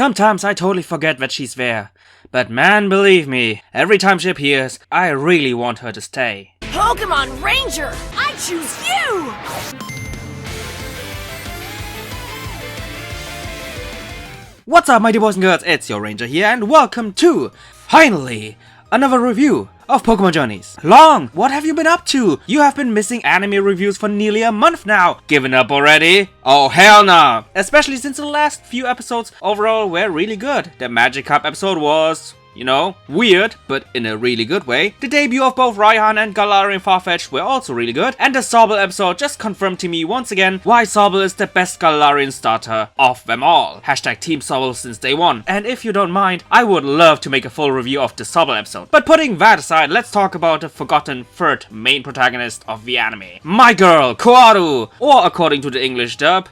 Sometimes I totally forget that she's there. But man, believe me, every time she appears, I really want her to stay. Pokemon Ranger, I choose you! What's up, mighty boys and girls, it's your Ranger here, and welcome to, finally, another review of Pokemon Journeys. Long, what have you been up to? You have been missing anime reviews for nearly a month now. Given up already? Oh hell no! Especially since the last few episodes overall were really good. The Magikarp episode was, you know, weird, but in a really good way. The debut of both Raihan and Galarian Farfetch'd were also really good. And the Sobble episode just confirmed to me once again why Sobble is the best Galarian starter of them all. Hashtag Team Sobble since day one. And if you don't mind, I would love to make a full review of the Sobble episode. But putting that aside, let's talk about the forgotten third main protagonist of the anime. My girl, Koharu! Or according to the English dub,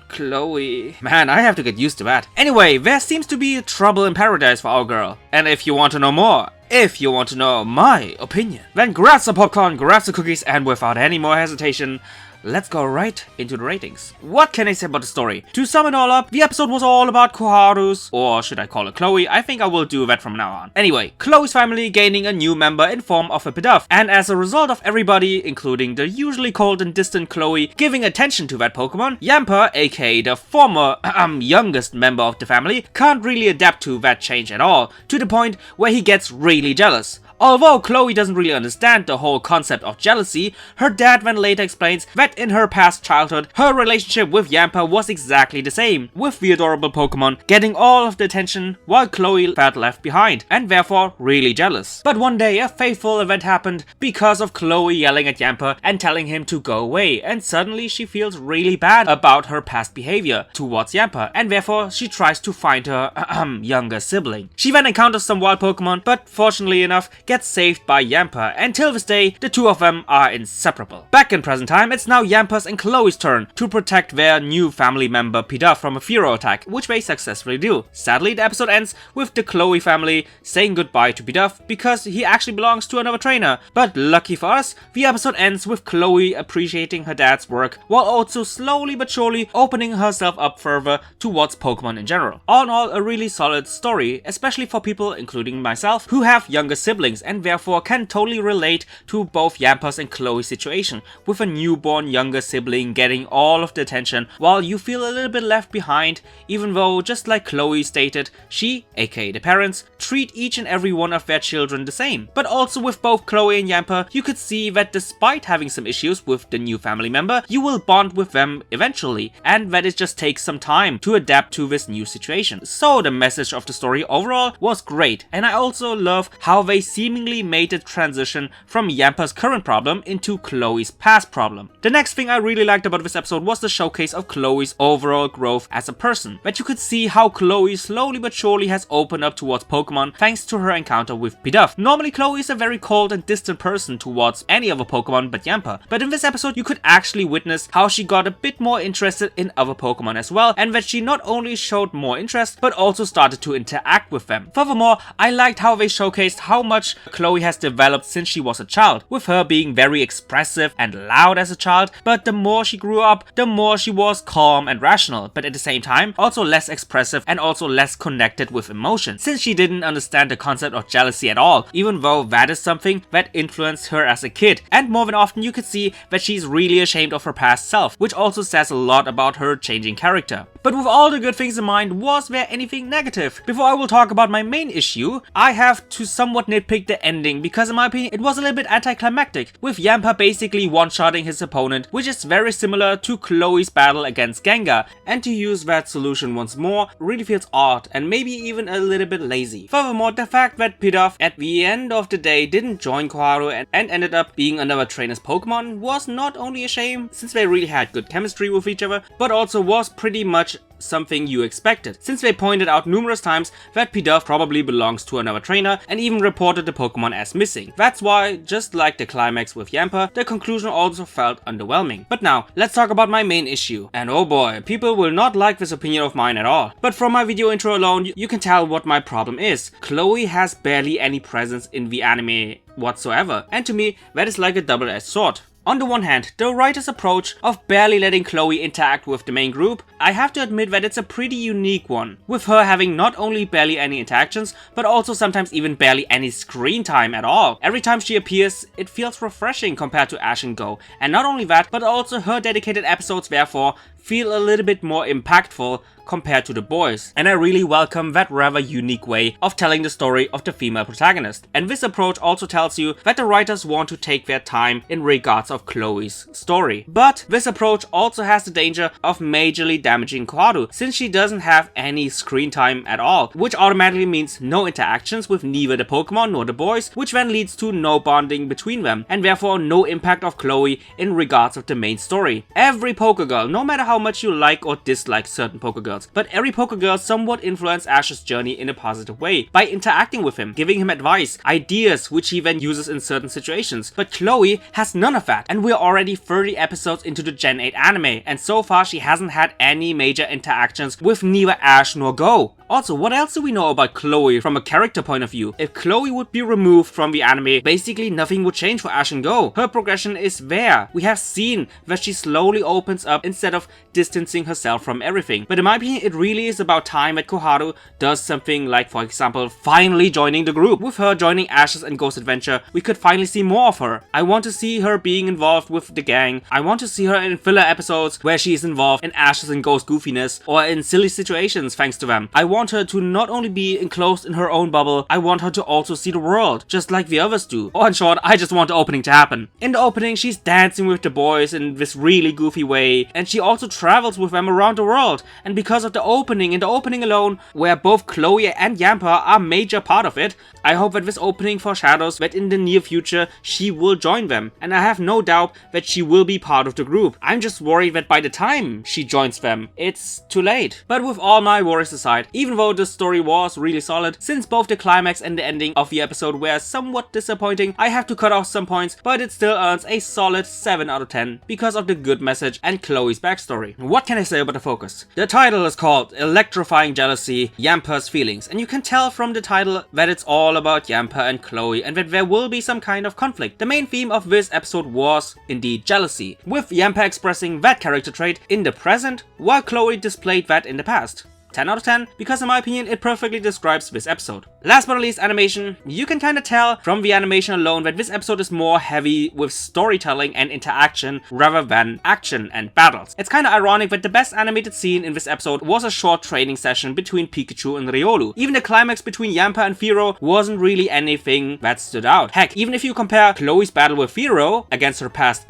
Chloe. Man, I have to get used to that. Anyway, there seems to be trouble in paradise for our girl. And if you want to know more, if you want to know my opinion, then grab some popcorn, grab some cookies, and without any more hesitation, let's go right into the ratings. What can I say about the story? To sum it all up, the episode was all about KOHARUS, or should I call it Chloe? I think I will do that from now on. Anyway, Chloe's family gaining a new member in form of a Pidove, and as a result of everybody, including the usually cold and distant Chloe, giving attention to that Pokemon, Yamper, aka the former youngest member of the family, can't really adapt to that change at all, to the point where he gets really jealous. Although Chloe doesn't really understand the whole concept of jealousy, her dad then later explains that in her past childhood, her relationship with Yamper was exactly the same, with the adorable Pokemon getting all of the attention while Chloe felt left behind, and therefore really jealous. But one day a fateful event happened because of Chloe yelling at Yamper and telling him to go away, and suddenly she feels really bad about her past behavior towards Yamper, and therefore she tries to find her younger sibling. She then encounters some wild Pokemon, but fortunately enough, gets saved by Yamper, and till this day, the two of them are inseparable. Back in present time, it's now Yamper's and Chloe's turn to protect their new family member Pidove from a Fearow attack, which they successfully do. Sadly, the episode ends with the Chloe family saying goodbye to Pidove because he actually belongs to another trainer. But lucky for us, the episode ends with Chloe appreciating her dad's work while also slowly but surely opening herself up further towards Pokemon in general. All in all, a really solid story, especially for people, including myself, who have younger siblings and therefore can totally relate to both Yamper's and Chloe's situation, with a newborn younger sibling getting all of the attention while you feel a little bit left behind, even though, just like Chloe stated, she, aka the parents, treat each and every one of their children the same. But also with both Chloe and Yamper, you could see that despite having some issues with the new family member, you will bond with them eventually, and that it just takes some time to adapt to this new situation. So the message of the story overall was great, and I also love how they seemingly made the transition from Yamper's current problem into Chloe's past problem. The next thing I really liked about this episode was the showcase of Chloe's overall growth as a person, that you could see how Chloe slowly but surely has opened up towards Pokemon thanks to her encounter with Pidove. Normally Chloe is a very cold and distant person towards any other Pokemon but Yamper, but in this episode you could actually witness how she got a bit more interested in other Pokemon as well, and that she not only showed more interest but also started to interact with them. Furthermore, I liked how they showcased how much Chloe has developed since she was a child, with her being very expressive and loud as a child, but the more she grew up, the more she was calm and rational, but at the same time also less expressive and also less connected with emotion, since she didn't understand the concept of jealousy at all, even though that is something that influenced her as a kid. And more than often you could see that she's really ashamed of her past self, which also says a lot about her changing character. But with all the good things in mind, was there anything negative? Before I will talk about my main issue, I have to somewhat nitpick the ending, because in my opinion it was a little bit anticlimactic, with Yamper basically one-shotting his opponent, which is very similar to Chloe's battle against Gengar, and to use that solution once more really feels odd and maybe even a little bit lazy. Furthermore, the fact that Pidove at the end of the day didn't join Koharu and ended up being another trainer's Pokemon was not only a shame, since they really had good chemistry with each other, but also was pretty much something you expected, since they pointed out numerous times that Pidove probably belongs to another trainer and even reported the Pokemon as missing. That's why, just like the climax with Yamper, the conclusion also felt underwhelming. But now, let's talk about my main issue. And oh boy, people will not like this opinion of mine at all. But from my video intro alone, you can tell what my problem is. Chloe has barely any presence in the anime whatsoever, and to me, that is like a double-edged sword. On the one hand, the writer's approach of barely letting Chloe interact with the main group, I have to admit that it's a pretty unique one, with her having not only barely any interactions, but also sometimes even barely any screen time at all. Every time she appears, it feels refreshing compared to Ash and Go, and not only that, but also her dedicated episodes therefore feel a little bit more impactful compared to the boys. And I really welcome that rather unique way of telling the story of the female protagonist. And this approach also tells you that the writers want to take their time in regards of Chloe's story. But this approach also has the danger of majorly damaging Koharu, since she doesn't have any screen time at all, which automatically means no interactions with neither the Pokemon nor the boys, which then leads to no bonding between them, and therefore no impact of Chloe in regards of the main story. Every Pokegirl, no matter how much you like or dislike certain Pokegirls, but every Pokegirl somewhat influenced Ash's journey in a positive way by interacting with him, giving him advice, ideas which he then uses in certain situations. But Chloe has none of that, and we're already 30 episodes into the Gen 8 anime, and so far she hasn't had any major interactions with neither Ash nor Go. Also, what else do we know about Chloe from a character point of view? If Chloe would be removed from the anime, basically nothing would change for Ash and Go. Her progression is there. We have seen that she slowly opens up instead of distancing herself from everything. But in my opinion, it really is about time that Koharu does something like, for example, finally joining the group. With her joining Ash's and Go's adventure, we could finally see more of her. I want to see her being involved with the gang. I want to see her in filler episodes where she is involved in Ash's and Go's goofiness or in silly situations thanks to them. I want her to not only be enclosed in her own bubble, I want her to also see the world, just like the others do. Or in short, I just want the opening to happen. In the opening, she's dancing with the boys in this really goofy way, and she also travels with them around the world. And because of the opening, in the opening alone, where both Chloe and Yampa are a major part of it, I hope that this opening foreshadows that in the near future she will join them, and I have no doubt that she will be part of the group. I'm just worried that by the time she joins them, it's too late. But with all my worries aside, even though the story was really solid, since both the climax and the ending of the episode were somewhat disappointing, I have to cut off some points, but it still earns a solid 7 out of 10 because of the good message and Chloe's backstory. What can I say about the focus? The title is called Electrifying Jealousy, Yampa's Feelings, and you can tell from the title that it's all about Yampa and Chloe and that there will be some kind of conflict. The main theme of this episode was indeed jealousy, with Yampa expressing that character trait in the present while Chloe displayed that in the past. 10 out of 10, because in my opinion it perfectly describes this episode. Last but not least, animation. You can kinda tell from the animation alone that this episode is more heavy with storytelling and interaction rather than action and battles. It's kinda ironic that the best animated scene in this episode was a short training session between Pikachu and Riolu. Even the climax between Yampa and Firo wasn't really anything that stood out. Heck, even if you compare Chloe's battle with Firo against her past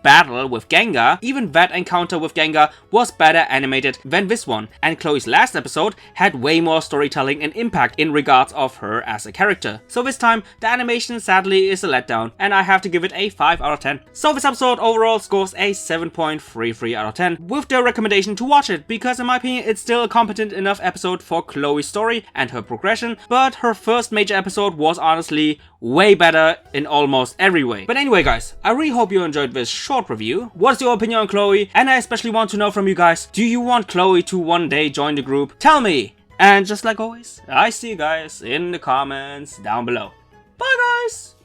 battle with Gengar, even that encounter with Gengar was better animated than this one, and Chloe's last episode had way more storytelling and impact in regards of her as a character. So this time, the animation sadly is a letdown, and I have to give it a 5 out of 10. So this episode overall scores a 7.33 out of 10, with the recommendation to watch it, because in my opinion it's still a competent enough episode for Chloe's story and her progression, but her first major episode was honestly way better in almost every way. But anyway guys, I really hope you enjoyed this short review. What's your opinion on Chloe? And I especially want to know from you guys, do you want Chloe to one day join the group? Tell me! And just like always, I see you guys in the comments down below. Bye guys!